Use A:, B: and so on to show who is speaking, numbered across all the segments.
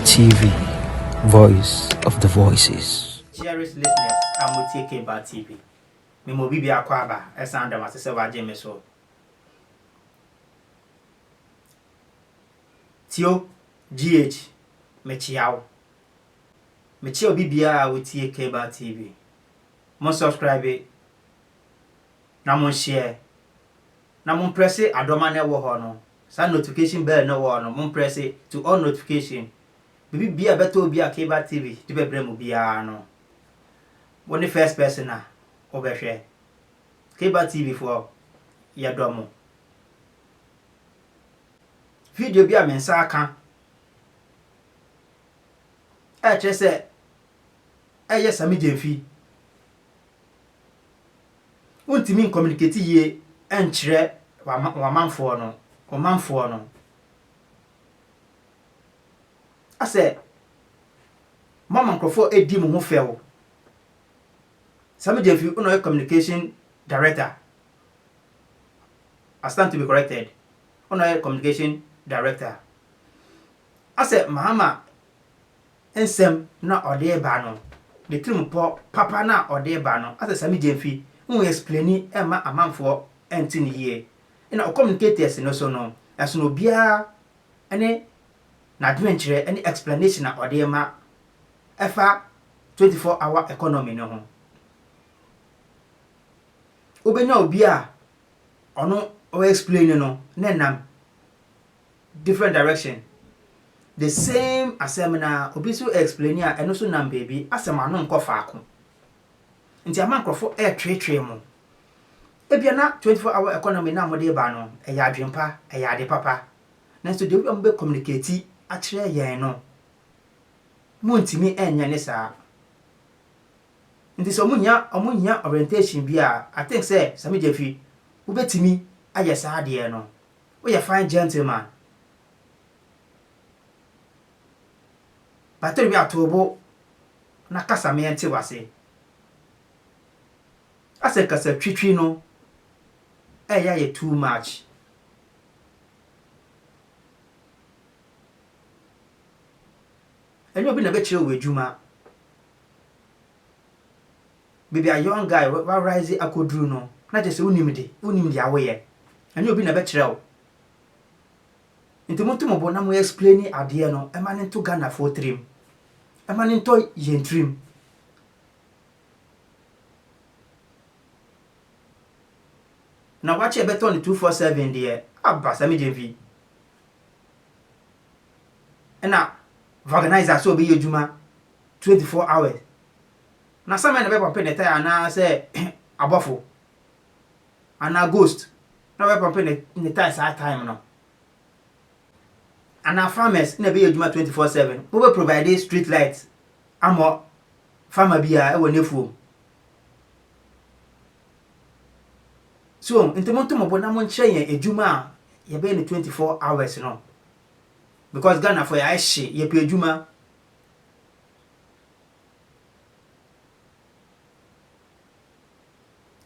A: TV, voice of the voices.
B: Cherished listeners, I'm Otchere Cable TV. Me mo bibi akwaba e sound am asese waje me so. Tio GH me chiao. Me chio bibia Otchere Cable TV. Mo subscribe na mo share. Na mo press Adom na wo ho no. Sa notification bell na wo no. Mo press to all notification. Bibi bia beto obi a Cable TV di bebre mo bia no. When the first person na obehwe Cable TV for ya domo video bi a mensa aka chese Sammy Gyamfi untimi communicate ye enkyere wa manfo no o manfo no ase mama nkrofo edi mu ho fewo Sammy Gyamfi, uno communication director. I stand to be corrected. Uno communication director. I said, Mahama, ensem na ode bano. The trim po papa na ode bano. I said, Sammy Gyamfi, who explain Emma a man for entity here. And our communicators no so no. As no bia any adventure, any explanation na ode ma efa 24-hour economy no. Obenya obi a ono o explain no nenam different direction the same assemina obi so explain a eno so nam baby asema no nko faako nti amankrofo twetwe mu ebia na 24-hour economy na mo de ba no eya adwempa eya ade papa na so de obi be communicate a kire yen no mo ntimi enya ne saa nti so omunya orientation bi a I think say Sammy Gyamfi ubetimi ayesa ade no we ya fine gentleman battery bi atobo na kasa me ente wase ase kasa twitwi no eya ye too much enyo bi na be kire we adwuma Baby a young guy wa rise akodru no na je se unim de awoye ani obi na be kire o ntimo tumo bo na mo explain ade no e ma ne to Ghana for trim e ma ne to yentrim na wache beto ni 247 de abba Sammy Gyamfi na organizer so be yejuma 24 hours na some na be pampe ne tire na say abofo ana ghost na be pampe ne tire sa time no ana farmers na be yejuma 24/7 we be provide street lights amo farmer bia e won efuo so intemonto mo bona mo nchen ejuma ye be ni 24 hours no because Ghana for ya she ye pe ejuma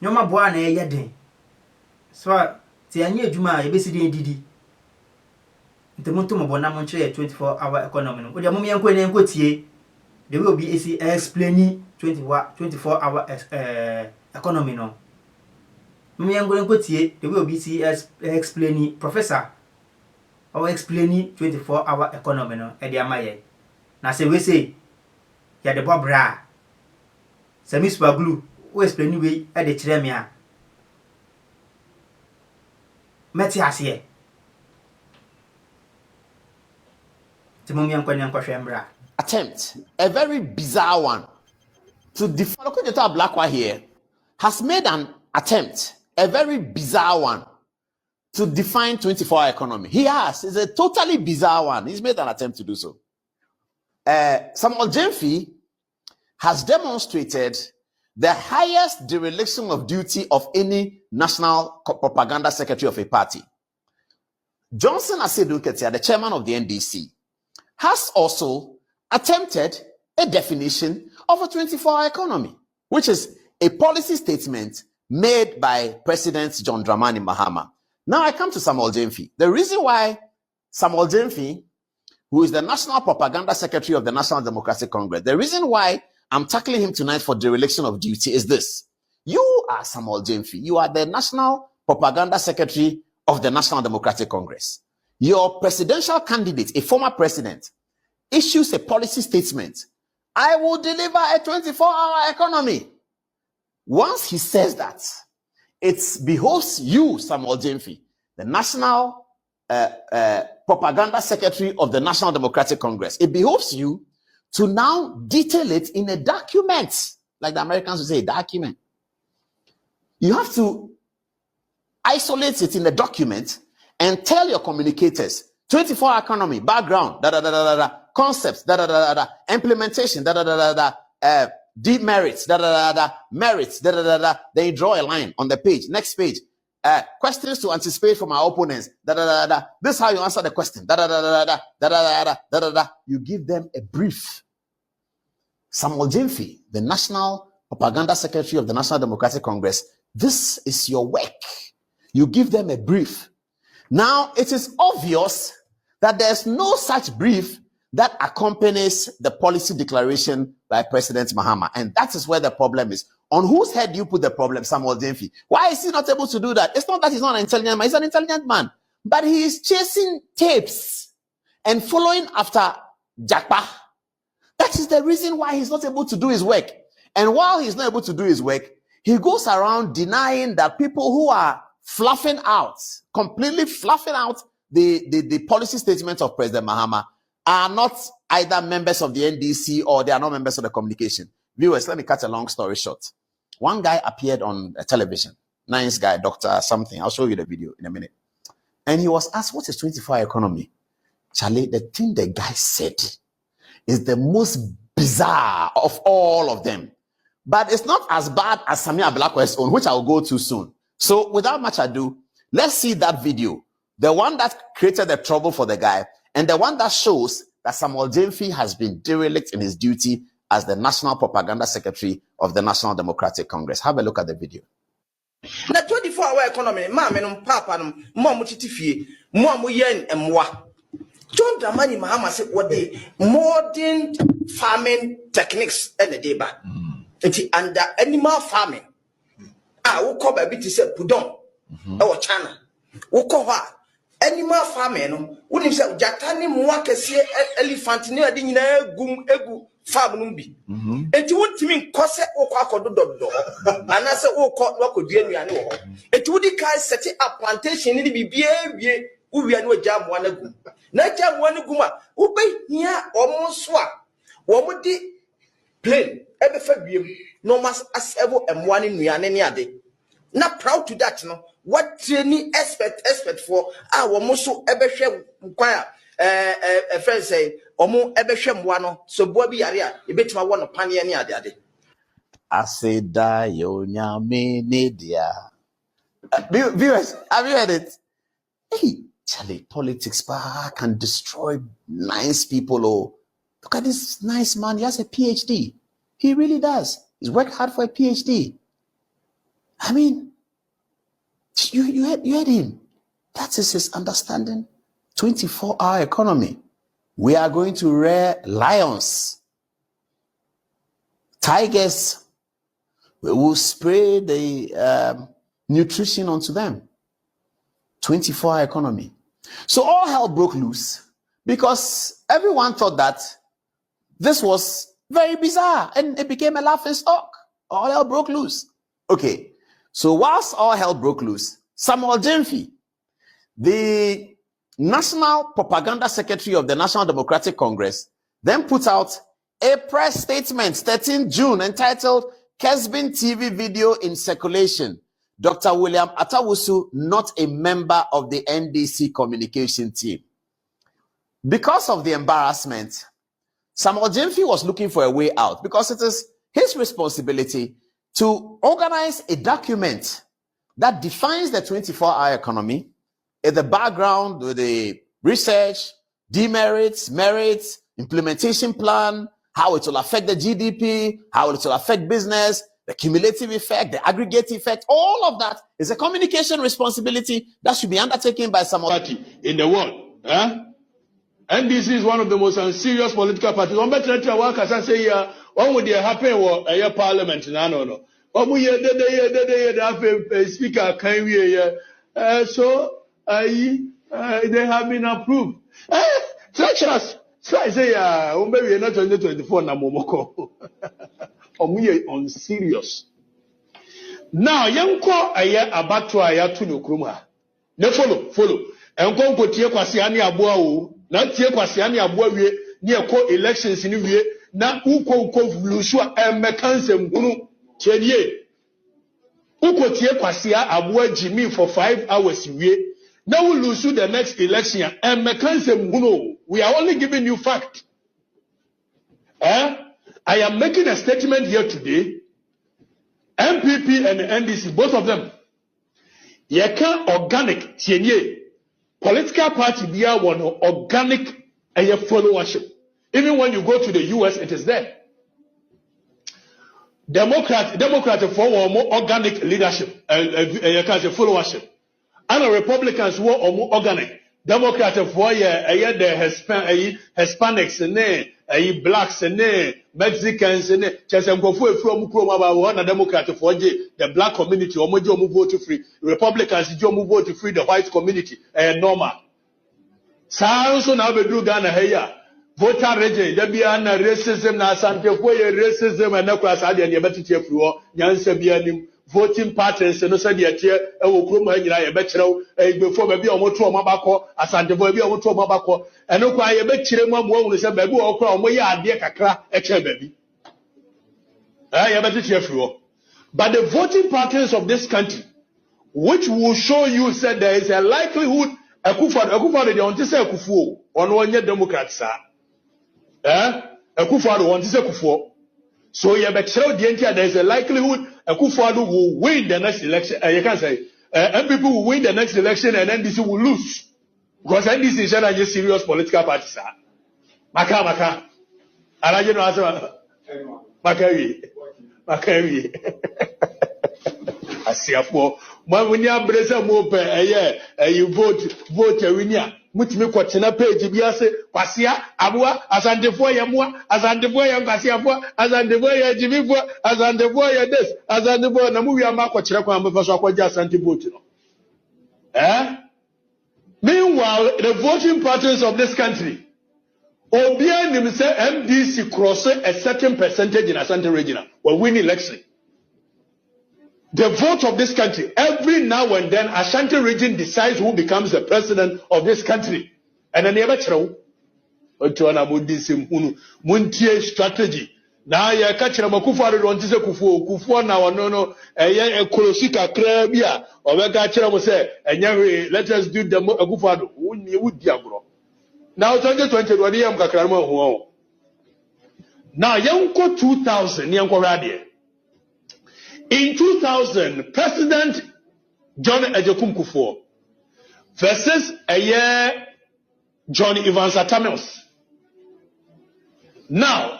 B: nyoma boa na ye den so ti anya adwuma ye besi den didi ntemonto mo bona mo nche 24-hour economy no odi mo yenko ne yenko tie de we obi esi explain 24-hour economy no mo yenko tie de we obi si explain professor or explain 24-hour economy no e de amaye na se we say ya de bobra semi super glue we explain we e de kire me a meti ase
C: attempt, a very bizarre one, to define. Look at the black one here, has made an attempt, a very bizarre one, to define 24-hour economy. He has. It's a totally bizarre one. He's made an attempt to do so. Samuel Gyamfi has demonstrated the highest dereliction of duty of any national propaganda secretary of a party. Johnson Asedu-Ketia, the chairman of the NDC, has also attempted a definition of a 24-hour economy, which is a policy statement made by President John Dramani Mahama. Now I come to Samuel Gyamfi. The reason why Samuel Gyamfi who is the National Propaganda Secretary of the National Democratic Congress. The reason why I'm tackling him tonight for dereliction of duty is this. You are Samuel Gyamfi. You are the National Propaganda Secretary of the National Democratic Congress. Your presidential candidate, a former president, issues a policy statement. I will deliver a 24-hour economy. Once he says that, it behoves you, Samuel Gyamfi, the National Propaganda Secretary of the National Democratic Congress. It behoves you to now detail it in a document, like the Americans would say, document. You have to isolate it in a document and tell your communicators, 24-hour economy, background, concepts, implementation, demerits, merits, then you draw a line on the page. Next page, questions to anticipate from our opponents, This is how you answer the question, You give them a brief. Samuel Gyamfi, the National Propaganda Secretary of the National Democratic Congress, this is your work. You give them a brief. Now, it is obvious that there's no such brief that accompanies the policy declaration by President Mahama. And that is where the problem is. On whose head do you put the problem, Samuel Gyamfi? Why is he not able to do that? It's not that he's not an intelligent man. He's an intelligent man. But he is chasing tapes and following after Jakpa. That is the reason why he's not able to do his work. And while he's not able to do his work, he goes around denying that people who are completely fluffing out the policy statement of President Mahama are not either members of the NDC or they are not members of the communication. Viewers, let me cut a long story short. One guy appeared on a television, nice guy, doctor something. I'll show you the video in a minute. And he was asked, what is 24-hour economy? Charlie, the thing the guy said is the most bizarre of all of them. But it's not as bad as Samia Blackwell's own, which I'll go to soon. So without much ado, let's see that video. The one that created the trouble for the guy and the one that shows that Samuel Gyamfi has been derelict in his duty as the National Propaganda Secretary of the National Democratic Congress. Have a look at the video.
D: Na 24-hour economy, mama papa mom titifie, mom yen emwa. John Dramani Mahama said what the modern farming techniques and the deba. It's under animal farming. Wo call baby to say pudon or chana. Wo call her animal farming no. Wo nim say jatani mwa kese elephant ni adi nyina egu farm no bi. Enti wo timi nkose wo kwa akodododo. Anase wo kwa wakodua nuane wo. Enti wo di kai set up plantation ni bibie wie wo wi anu agya mwa na gu. Na agya mwa na gu ma wo be hia omo so a wo di plane ebe fa biem no mas asebo emwa ni nuane ni ade. Not proud to that, no. What training expert for our musu ebeshe kwaya friend say omo ebeshe mwa so bobi area e betima won panie ni ade
C: Aseda yo nyame nedia. Viewers, have you heard it? Hey, Charlie, politics can destroy nice people. Oh, look at this nice man. He has a PhD. He really does. He's worked hard for a PhD. I mean, you heard him. That is his understanding. 24-hour economy. We are going to rear lions, tigers. We will spray the nutrition onto them. 24-hour economy. So all hell broke loose because everyone thought that this was very bizarre and it became a laughing stock. All hell broke loose. Okay. So whilst all hell broke loose, Samuel Gyamfi, the National Propaganda Secretary of the National Democratic Congress, then put out a press statement 13 June entitled Kesbin TV Video in Circulation. Dr. William Atawusu, not a member of the NDC communication team. Because of the embarrassment, Samuel Gyamfi was looking for a way out because it is his responsibility to organize a document that defines the 24-hour economy, in the background with the research, demerits, merits, implementation plan, how it will affect the GDP, how it will affect business, the cumulative effect, the aggregate effect, all of that is a communication responsibility that should be undertaken by some
E: party in the world. NDC is one of the most unserious political parties. One better than one can say one would happen or a parliament no. One year the speaker can we so they have been approved. Such as say maybe not 2024 na momoko. Unserious. Now yanko abato ayatu no kroma. Ne follow. Enko nkotie kwase ane aboa o. Na tie kwase ane aboa wie ne ekọ elections ni wie na uko lusu mekansem hunu tiedie. Ukotie kwase aboa Jimmy for 5 hours wie. Now we lose the next election and mekansem hunu. We are only giving you fact. I am making a statement here today. MPP and NDC, both of them. Yeka organic tienye. Political party biya one organic followership. Even when you go to the US, it is there. Democrat for more organic leadership, followership. And Republicans were more organic. Democrat for the Hispanics blacks Mexicans Chesenkofu from Kroma Democrat for the black community or vote free. Republicans vote free the white community normal. So now we do Ghana here. Voter region, there be an racism na asante for racism and no class adi and yebeti tiefruo nyanse bianim voting patterns no say dey tie e wo kroma nyina yebekireo before ba bia omoto omabakọ asante for bia omoto omabakọ eno kwa yebekire mu amu ohunu say ba bi okra omoye ade kakra eche ba bi yebeti tiefruo. But the voting patterns of this country, which will show you said there is a likelihood Akufo de on say Akufo ono onye Democrat sa Akufo want to say Akufo. So you bet there is a likelihood Akufo will win the next election. You can say MPP will win the next election and NDC will lose. Because NDC is a serious political party, sir. Maka. Alaje no answer. Makawi. Asiafo. When you bresa mo pe you vote winia mutimi kwotena page bia se kwasia aboa asantefo yemwa asantefo yem kwasiafo asantefo ye jibifo asantefo ye des asantefo na mu wi ama kwokire kwa amfa so akwaja asante vote no. Meanwhile, the voting patterns of this country, obia nim say MDC cross a certain percentage in Asante regional will win election. The vote of this country, every now and then, Ashanti region decides who becomes the president of this country. And then never chero. Muntie strategy. Now ya kachira makufa ro ntise kufuo na wanono kolosika krabia obeka chira mo say let us do the kufuo do wudi agro. Now 2020 wadi yam kakra mo ho. Now yanko 2000 yanko radie. In 2000, President John Ejekum Kufuor versus John Evans Atamils. Now,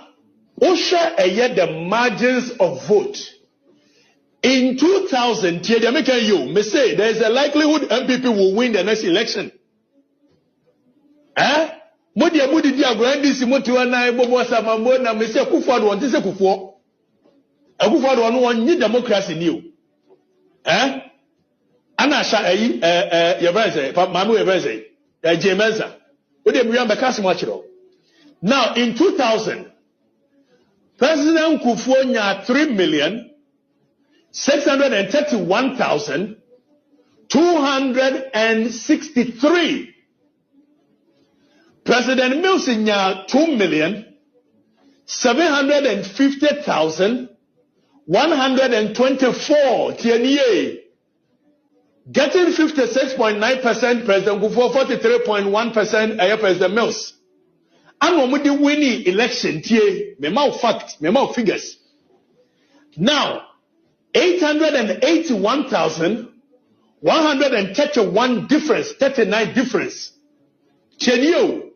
E: Osha the margins of vote. In 2000, me say there is a likelihood MPP will win the next election. Modi dia grandisi motiwa na bobo samambo na me say Kufuor want to say Kufuor. Akufo do no onye democracy new. Ana sha yebreze mamu yebreze Jemenza. We dey bring back asimo achiro. Now in 2000 President Kufuor nya 3,631,263. President Mills nya 2,750,124 TNA, getting 56.9%, President Kufuor 43.1%, President Mills. And when we winning election, memo fact, memo figures. Now, 881,131 difference, 39 difference. TNA.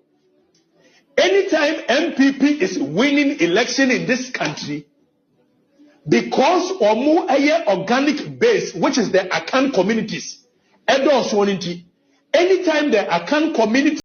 E: Anytime MPP is winning election in this country, because omu organic base, which is the Akan communities, anytime the Akan community